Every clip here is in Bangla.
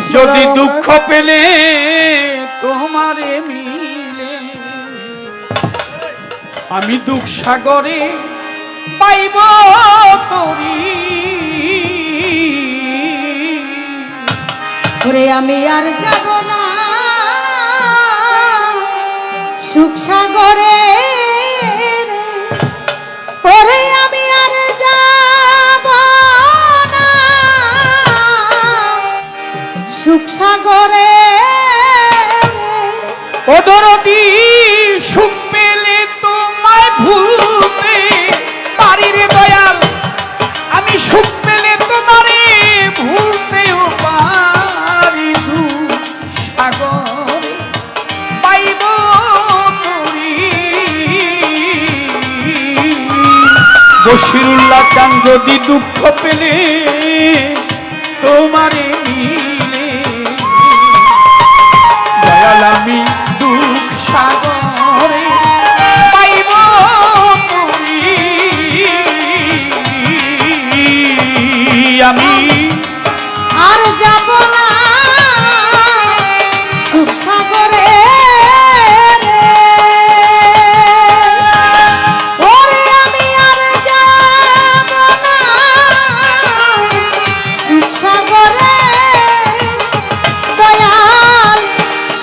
যদি দুঃখ পেলে তোমারে মিলে আমি দুঃখ সাগরে পাইব তরি ওরে আমি আর যাব না সুখ সাগরে ওরে আমি আর যাব না সুখ সাগরে ও দরদি সুখ পেলে তোমায় ভুলতে পারি রে দয়াল আমি সুখ পেলে তোমারে ভুলতেও পারি দুঃখ সাগরে পাইব তরি বশিরুল্লাহ চান যদি দুঃখ পেলে তোমারে মিলে দয়াল আমি দুঃখ সাগরে পাইব তরি আমি আর যাব না সুখ সাগরে ওরে আমি আর যাব না সুখ সাগরে দয়াল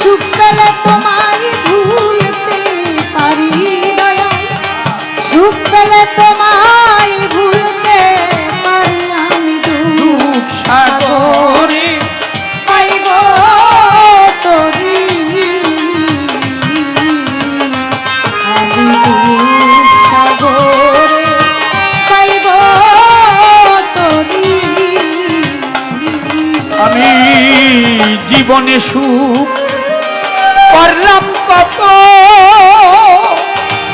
সুখ পেলে তোমায় ভুলতে পারি দয়াল সুখ পেলে তোমায় ভুলতে পারি আমি দুঃখ সাগরে পাইব তরি আমি দুঃখ সাগরে পাইব তরি আমি জীবনে সুখ পারলাম কত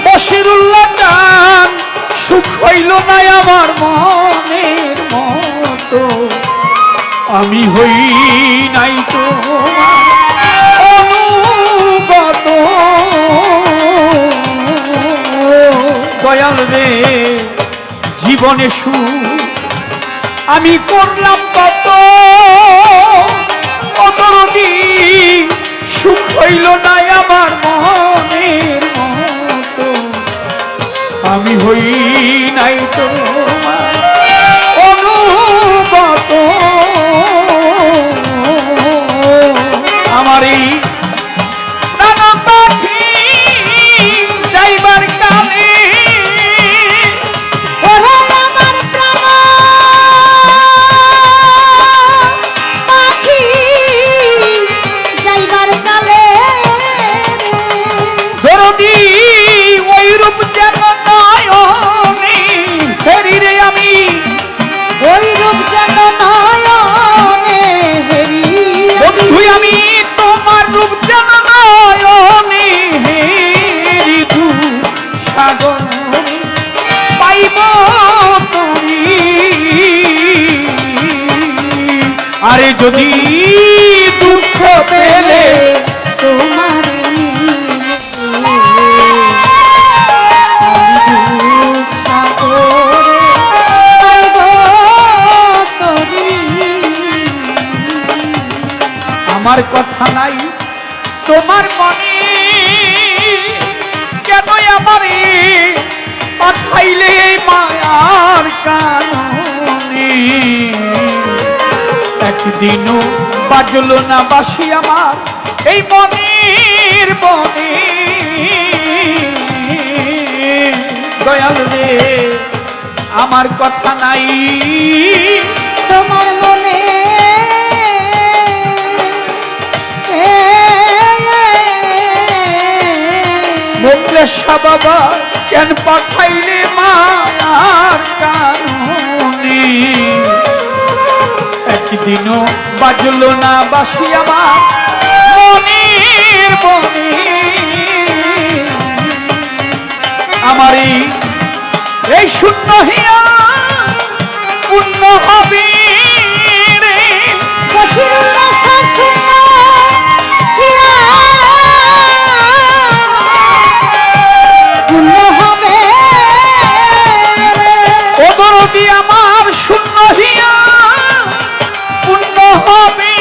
বশিরুল্লাহ চান সুখ হইল না আমার মনের মতো আমি হই নাই তোমার অনুগত দয়াল রে জীবনে সুখ আমি করলাম কত অতরদি সুখ হইল না আমার মনের মতো আমি হই নাই তোমার অনুগত আমার এই নানা পাখি যাইবার কালে ওরে আমার প্রাণ পাখি যাইবার কালে দরদি ওই রূপ যেন নয়নে ফেরি রে আমি ওই রূপ যেন নয়নে হেরি বন্ধু আমি তোমার রূপ যেন নয়নে হেরি দুঃখ সাগরে পাইব তরি আরে যদি দুঃখ পেলে তোমার দুঃখ সাগরে পাইব তরি আমার কথা নাই তোমার মনে কেন আমারে পাঠাইলে এই মায়ার কারণে একদিনও বাজলো না বাসি আমার এই মনের বনে দয়াল রে আমার কথা নাই তোমার মনে মোকলেশা বাবা কেন পাঠাইলে মায়ার কারণে একদিনও বাজলো না বাসি আমার মনের বনে আমার এই শূন্য হিয়া পূর্ণ হবে রে বশিরুল্লাহ শাসন হিয়া পূর্ণ হবে ও দরদি আমার শূন্য হিয়া পূর্ণ হবে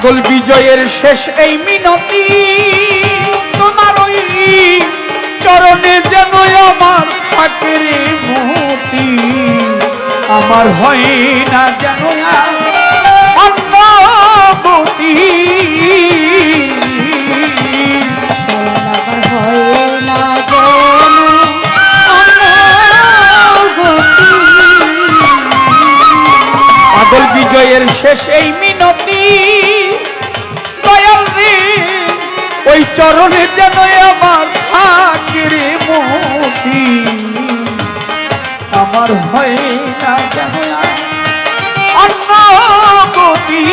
পাগল বিজয়ের শেষ এই মিনতি, তোমার ওই চরণে যেন আমার থাকে রে মতি, আমার হয় না যেন অন্য গতি। পাগল বিজয়ের শেষ এই মিনতি, দয়াল রে ওই চরণে যেন আমার থাকে রে মতি, আমার হয় না যেন অন্য গতি।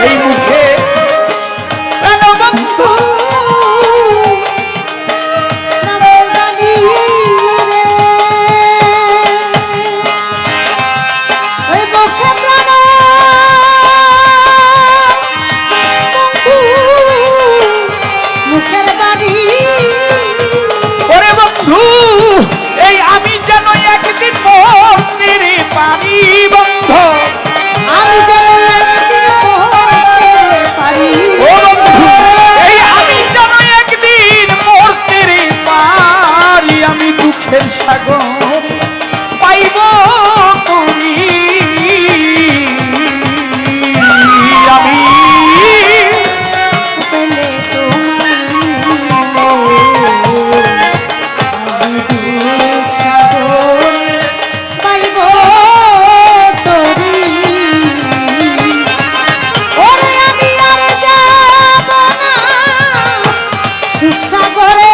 এই মুখে কেন বন্ধু সাগর পাইব তুমি, আমি পেলে সাগর পাইব তুমি, ওরে আমি আর যাব না সুখ সাগরে,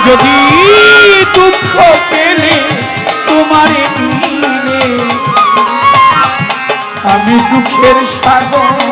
যদি দুঃখ পেলে তোমারে মিলে, আমি দুঃখের সাগর